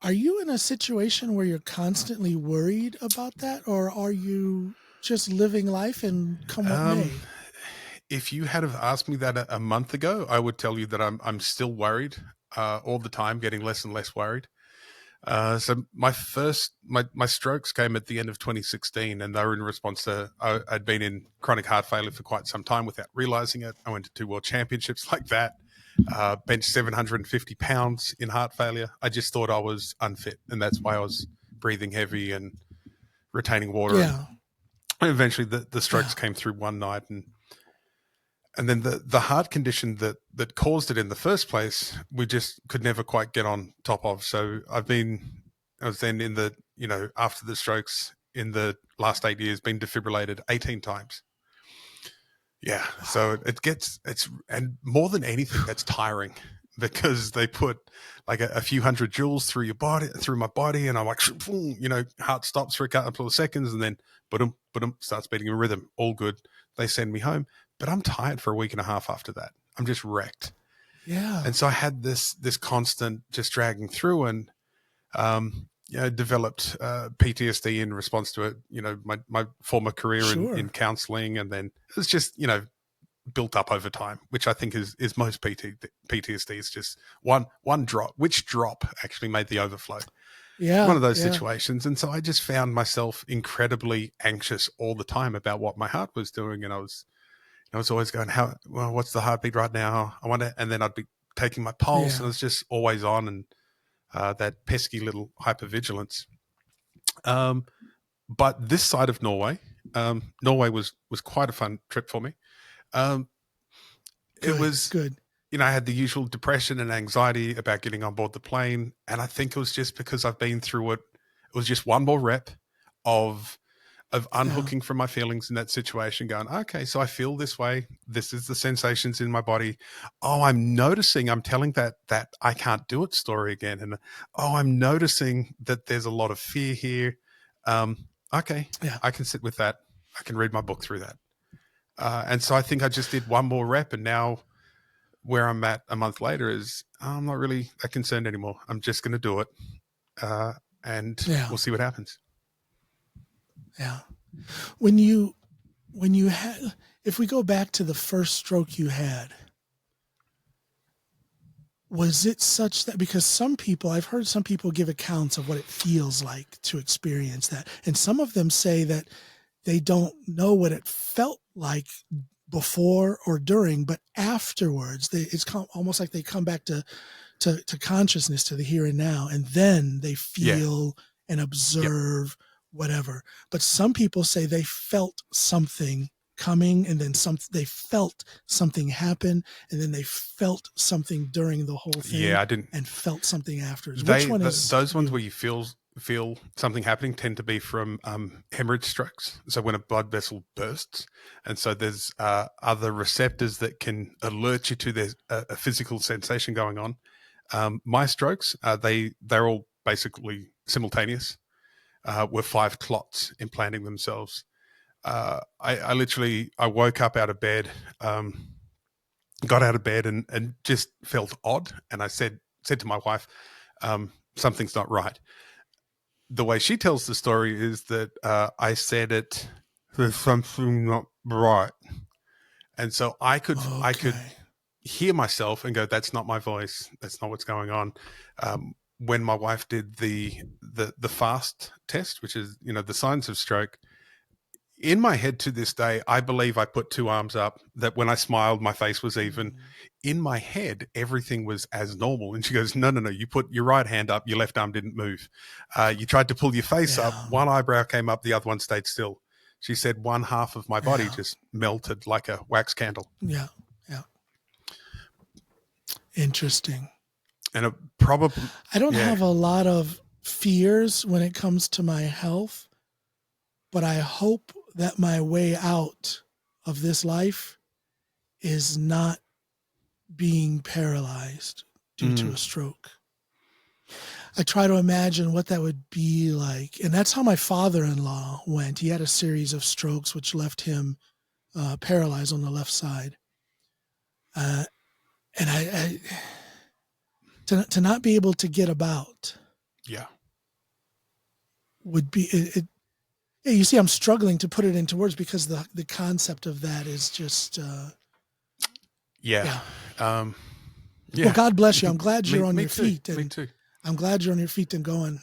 Are you in a situation where you're constantly worried about that, or are you just living life and come what Um, may? if you had have asked me that a month ago, I would tell you that I'm still worried all the time, getting less and less worried. So my strokes came at the end of 2016, and they were in response to I'd been in chronic heart failure for quite some time without realizing it. I went to 2 world championships like that. Benched 750 pounds in heart failure. I just thought I was unfit, and that's why I was breathing heavy and retaining water. And Yeah, eventually, the strokes yeah, came through one night, and then the heart condition that caused it in the first place, we just could never quite get on top of. So I was then in the, after the strokes in the last 8 years, been defibrillated 18 times. Yeah. So wow, and more than anything, that's tiring because they put like a few hundred joules through your body, through my body. And I'm like, heart stops for a couple of seconds and then, but starts beating a rhythm. All good. They send me home, but I'm tired for a week and a half after that. I'm just wrecked. yeah, And so I had this constant just dragging through, and developed PTSD in response to it. My former career in sure, counseling, and then it was just built up over time, which I think is most PTSD. Is just one drop. Which drop actually made the overflow? One yeah, of those yeah, situations, and so I just found myself incredibly anxious all the time about what my heart was doing, and I was always going, "How well? What's the heartbeat right now? I wonder." And then I'd be taking my pulse, and it yeah. was just always on, and that pesky little hypervigilance. Um, but this side of Norway, Norway was quite a fun trip for me. Um, it Good, was, good. I had the usual depression and anxiety about getting on board the plane, and I think it was just because I've been through it. It was just one more rep of Yeah, unhooking from my feelings in that situation, going, okay, so I feel this way. This is the sensations in my body. Oh, I'm noticing, I'm telling that I can't do it story again. And oh, I'm noticing that there's a lot of fear here. Okay, yeah. I can sit with that. I can read my book through that. And so I think I just did one more rep, and now where I'm at a month later is I'm not really that concerned anymore. I'm just going to do it, uh, and Yeah, we'll see what happens. yeah. When you when you had, if we go back to the first stroke you had, was it such that, because some people, I've heard some people give accounts of what it feels like to experience that, and some of them say that they don't know what it felt like before or during, but afterwards, almost like they come back to consciousness, to the here and now, and then they Yeah. feel and Yep. observe whatever. But some people say they felt something coming, and then they felt something happen, and then they felt something during the whole thing, Yeah. I didn't. and felt something afterwards. Which one is Those ones where you? you feel something happening tend to be from hemorrhage strokes. So when a blood vessel bursts, and so there's other receptors that can alert you to there's a physical sensation going on. My strokes, they're all basically simultaneous. Were 5 clots implanting themselves. I literally I woke up out of bed, got out of bed, and just felt odd, and I said to my wife, something's not right. The way she tells the story is that I said it, there's something not right, and so I could Okay. hear myself and go, that's not my voice, that's not what's going on. When my wife did the fast test, which is the signs of stroke, in my head to this day, I believe I put 2 arms up, that when I smiled, my face was even. Mm, In my head, everything was as normal. And she goes, no, no, no, you put your right hand up, your left arm didn't move. You tried to pull your face up, yeah. one eyebrow came up, the other one stayed still. She said one half of my body Yeah. just melted like a wax candle. Yeah. Yeah. Interesting. And it probably, I don't yeah. have a lot of fears when it comes to my health, but I hope that my way out of this life is not being paralyzed due to Mm, a stroke. I try to imagine what that would be like. And that's how my father-in-law went. He had a series of strokes which left him paralyzed on the left side. Uh, and to not be able to get about, Yeah. would be yeah, you see, I'm struggling to put it into words because the concept of that is just Yeah. yeah. Yeah. Well, God bless you. I'm glad you're on Me your too. feet, Me and too. I'm glad you're on your feet and going.